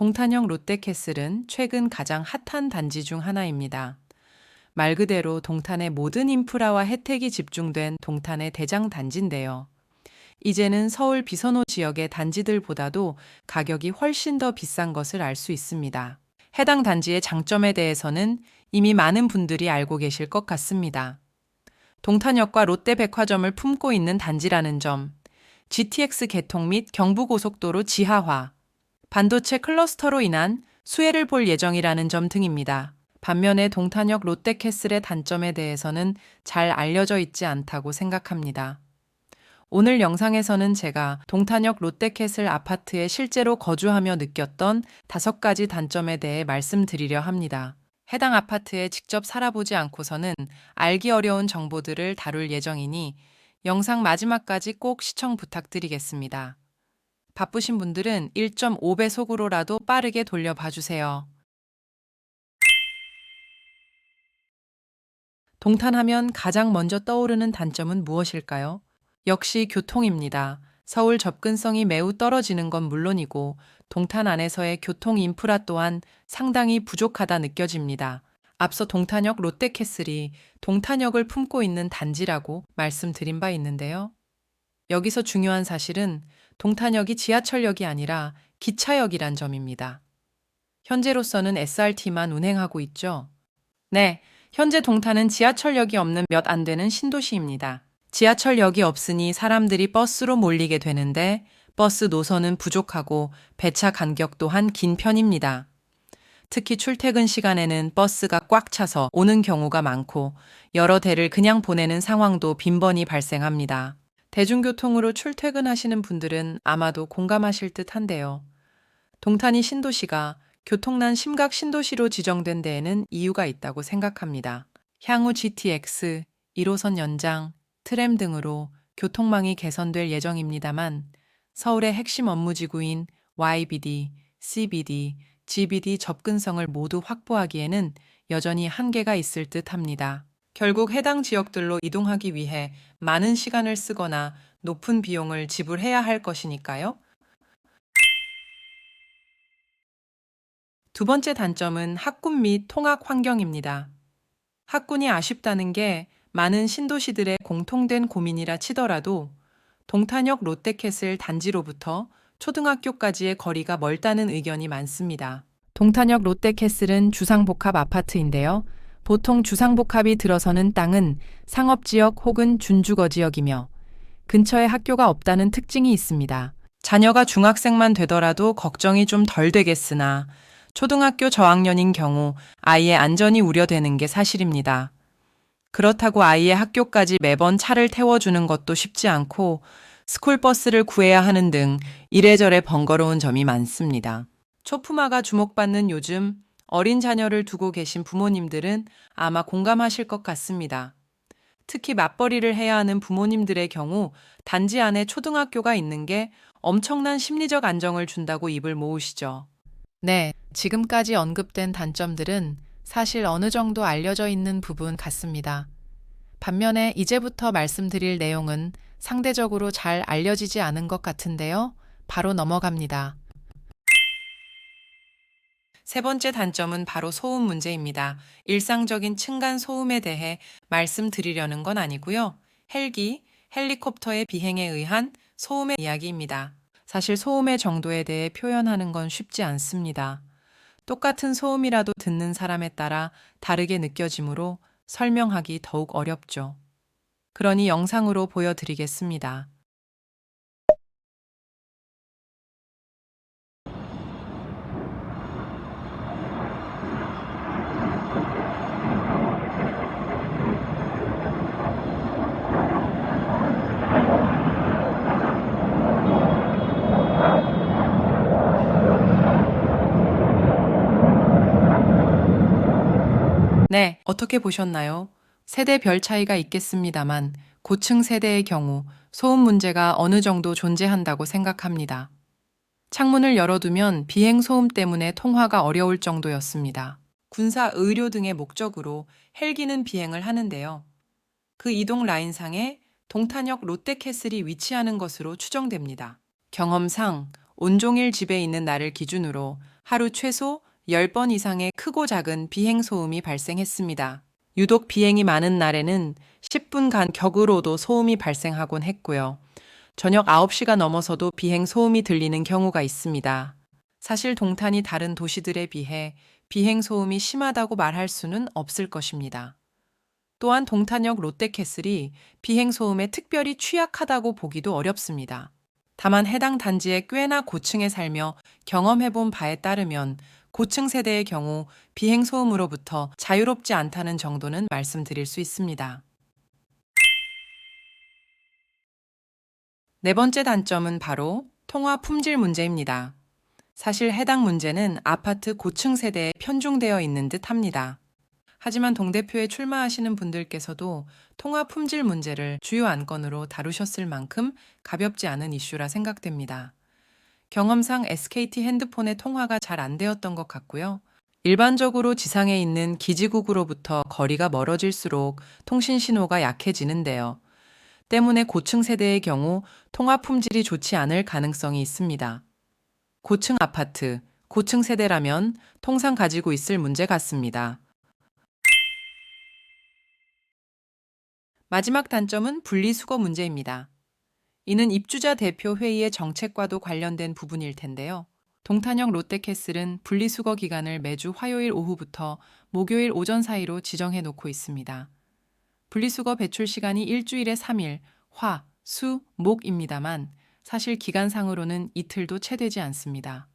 동탄역 롯데캐슬은 최근 가장 핫한 단지 중 하나입니다. 말 그대로 동탄의 모든 인프라와 혜택이 집중된 동탄의 대장 단지인데요. 이제는 서울 비선호 지역의 단지들보다도 가격이 훨씬 더 비싼 것을 알 수 있습니다. 해당 단지의 장점에 대해서는 이미 많은 분들이 알고 계실 것 같습니다. 동탄역과 롯데백화점을 품고 있는 단지라는 점, GTX 개통 및 경부고속도로 지하화, 반도체 클러스터로 인한 수혜를 볼 예정이라는 점 등입니다. 반면에 동탄역 롯데캐슬의 단점에 대해서는 잘 알려져 있지 않다고 생각합니다. 오늘 영상에서는 제가 동탄역 롯데캐슬 아파트에 실제로 거주하며 느꼈던 5가지 단점에 대해 말씀드리려 합니다. 해당 아파트에 직접 살아보지 않고서는 알기 어려운 정보들을 다룰 예정이니 영상 마지막까지 꼭 시청 부탁드리겠습니다. 바쁘신 분들은 1.5배속으로라도 빠르게 돌려봐주세요. 동탄하면 가장 먼저 떠오르는 단점은 무엇일까요? 역시 교통입니다. 서울 접근성이 매우 떨어지는 건 물론이고 동탄 안에서의 교통 인프라 또한 상당히 부족하다 느껴집니다. 앞서 동탄역 롯데캐슬이 동탄역을 품고 있는 단지라고 말씀드린 바 있는데요. 여기서 중요한 사실은 동탄역이 지하철역이 아니라 기차역이란 점입니다. 현재로서는 SRT만 운행하고 있죠. 네, 현재 동탄은 지하철역이 없는 몇 안 되는 신도시입니다. 지하철역이 없으니 사람들이 버스로 몰리게 되는데 버스 노선은 부족하고 배차 간격 또한 긴 편입니다. 특히 출퇴근 시간에는 버스가 꽉 차서 오는 경우가 많고 여러 대를 그냥 보내는 상황도 빈번히 발생합니다. 대중교통으로 출퇴근하시는 분들은 아마도 공감하실 듯 한데요. 동탄이 신도시가 교통난 심각 신도시로 지정된 데에는 이유가 있다고 생각합니다. 향후 GTX, 1호선 연장, 트램 등으로 교통망이 개선될 예정입니다만 서울의 핵심 업무지구인 YBD, CBD, GBD 접근성을 모두 확보하기에는 여전히 한계가 있을 듯 합니다. 결국 해당 지역들로 이동하기 위해 많은 시간을 쓰거나 높은 비용을 지불해야 할 것이니까요. 두 번째 단점은 학군 및 통학 환경입니다. 학군이 아쉽다는 게 많은 신도시들의 공통된 고민이라 치더라도 동탄역 롯데캐슬 단지로부터 초등학교까지의 거리가 멀다는 의견이 많습니다. 동탄역 롯데캐슬은 주상복합 아파트인데요. 보통 주상복합이 들어서는 땅은 상업지역 혹은 준주거지역이며 근처에 학교가 없다는 특징이 있습니다. 자녀가 중학생만 되더라도 걱정이 좀 덜 되겠으나 초등학교 저학년인 경우 아이의 안전이 우려되는 게 사실입니다. 그렇다고 아이의 학교까지 매번 차를 태워주는 것도 쉽지 않고 스쿨버스를 구해야 하는 등 이래저래 번거로운 점이 많습니다. 초품화가 주목받는 요즘 어린 자녀를 두고 계신 부모님들은 아마 공감하실 것 같습니다. 특히 맞벌이를 해야 하는 부모님들의 경우 단지 안에 초등학교가 있는 게 엄청난 심리적 안정을 준다고 입을 모으시죠. 네, 지금까지 언급된 단점들은 사실 어느 정도 알려져 있는 부분 같습니다. 반면에 이제부터 말씀드릴 내용은 상대적으로 잘 알려지지 않은 것 같은데요. 바로 넘어갑니다. 세 번째 단점은 바로 소음 문제입니다. 일상적인 층간 소음에 대해 말씀드리려는 건 아니고요. 헬기, 헬리콥터의 비행에 의한 소음의 이야기입니다. 사실 소음의 정도에 대해 표현하는 건 쉽지 않습니다. 똑같은 소음이라도 듣는 사람에 따라 다르게 느껴지므로 설명하기 더욱 어렵죠. 그러니 영상으로 보여드리겠습니다. 네, 어떻게 보셨나요? 세대별 차이가 있겠습니다만 고층 세대의 경우 소음 문제가 어느 정도 존재한다고 생각합니다. 창문을 열어두면 비행 소음 때문에 통화가 어려울 정도였습니다. 군사, 의료 등의 목적으로 헬기는 비행을 하는데요. 그 이동 라인상에 동탄역 롯데캐슬이 위치하는 것으로 추정됩니다. 경험상 온종일 집에 있는 나를 기준으로 하루 최소 10번 이상의 크고 작은 비행 소음이 발생했습니다. 유독 비행이 많은 날에는 10분간 격으로도 소음이 발생하곤 했고요. 저녁 9시가 넘어서도 비행 소음이 들리는 경우가 있습니다. 사실 동탄이 다른 도시들에 비해 비행 소음이 심하다고 말할 수는 없을 것입니다. 또한 동탄역 롯데캐슬이 비행 소음에 특별히 취약하다고 보기도 어렵습니다. 다만 해당 단지에 꽤나 고층에 살며 경험해본 바에 따르면 고층 세대의 경우 비행 소음으로부터 자유롭지 않다는 정도는 말씀드릴 수 있습니다. 네 번째 단점은 바로 통화 품질 문제입니다. 사실 해당 문제는 아파트 고층 세대에 편중되어 있는 듯 합니다. 하지만 동대표에 출마하시는 분들께서도 통화 품질 문제를 주요 안건으로 다루셨을 만큼 가볍지 않은 이슈라 생각됩니다. 경험상 SKT 핸드폰의 통화가 잘 안 되었던 것 같고요. 일반적으로 지상에 있는 기지국으로부터 거리가 멀어질수록 통신 신호가 약해지는데요. 때문에 고층 세대의 경우 통화 품질이 좋지 않을 가능성이 있습니다. 고층 아파트, 고층 세대라면 통상 가지고 있을 문제 같습니다. 마지막 단점은 분리수거 문제입니다. 이는 입주자 대표 회의의 정책과도 관련된 부분일 텐데요. 동탄역 롯데캐슬은 분리수거 기간을 매주 화요일 오후부터 목요일 오전 사이로 지정해 놓고 있습니다. 분리수거 배출 시간이 일주일에 3일, 화, 수, 목입니다만 사실 기간상으로는 이틀도 채 되지 않습니다.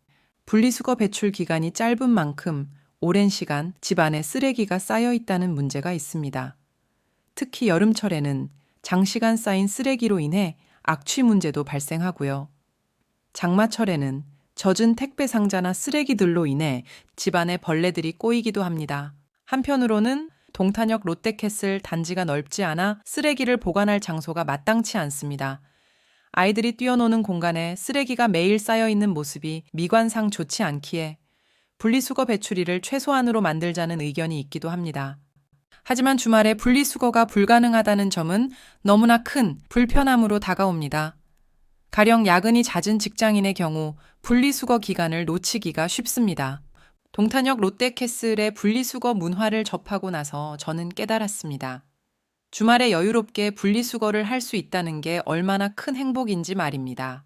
분리수거 배출 기간이 짧은 만큼 오랜 시간 집 안에 쓰레기가 쌓여 있다는 문제가 있습니다. 특히 여름철에는 장시간 쌓인 쓰레기로 인해 악취 문제도 발생하고요. 장마철에는 젖은 택배 상자나 쓰레기들로 인해 집안에 벌레들이 꼬이기도 합니다. 한편으로는 동탄역 롯데캐슬 단지가 넓지 않아 쓰레기를 보관할 장소가 마땅치 않습니다. 아이들이 뛰어노는 공간에 쓰레기가 매일 쌓여 있는 모습이 미관상 좋지 않기에 분리수거 배출일을 최소한으로 만들자는 의견이 있기도 합니다. 하지만 주말에 분리수거가 불가능하다는 점은 너무나 큰 불편함으로 다가옵니다. 가령 야근이 잦은 직장인의 경우 분리수거 기간을 놓치기가 쉽습니다. 동탄역 롯데캐슬의 분리수거 문화를 접하고 나서 저는 깨달았습니다. 주말에 여유롭게 분리수거를 할 수 있다는 게 얼마나 큰 행복인지 말입니다.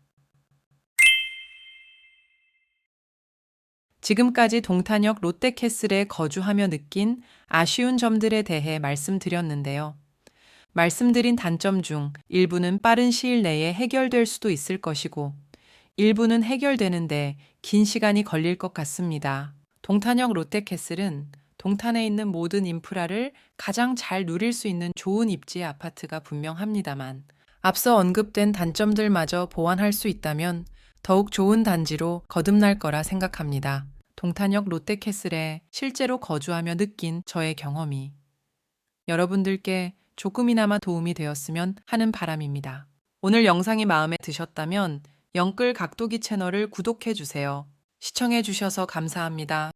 지금까지 동탄역 롯데캐슬에 거주하며 느낀 아쉬운 점들에 대해 말씀드렸는데요. 말씀드린 단점 중 일부는 빠른 시일 내에 해결될 수도 있을 것이고, 일부는 해결되는데 긴 시간이 걸릴 것 같습니다. 동탄역 롯데캐슬은 동탄에 있는 모든 인프라를 가장 잘 누릴 수 있는 좋은 입지의 아파트가 분명합니다만, 앞서 언급된 단점들마저 보완할 수 있다면 더욱 좋은 단지로 거듭날 거라 생각합니다. 동탄역 롯데캐슬에 실제로 거주하며 느낀 저의 경험이 여러분들께 조금이나마 도움이 되었으면 하는 바람입니다. 오늘 영상이 마음에 드셨다면 영끌 각도기 채널을 구독해 주세요. 시청해 주셔서 감사합니다.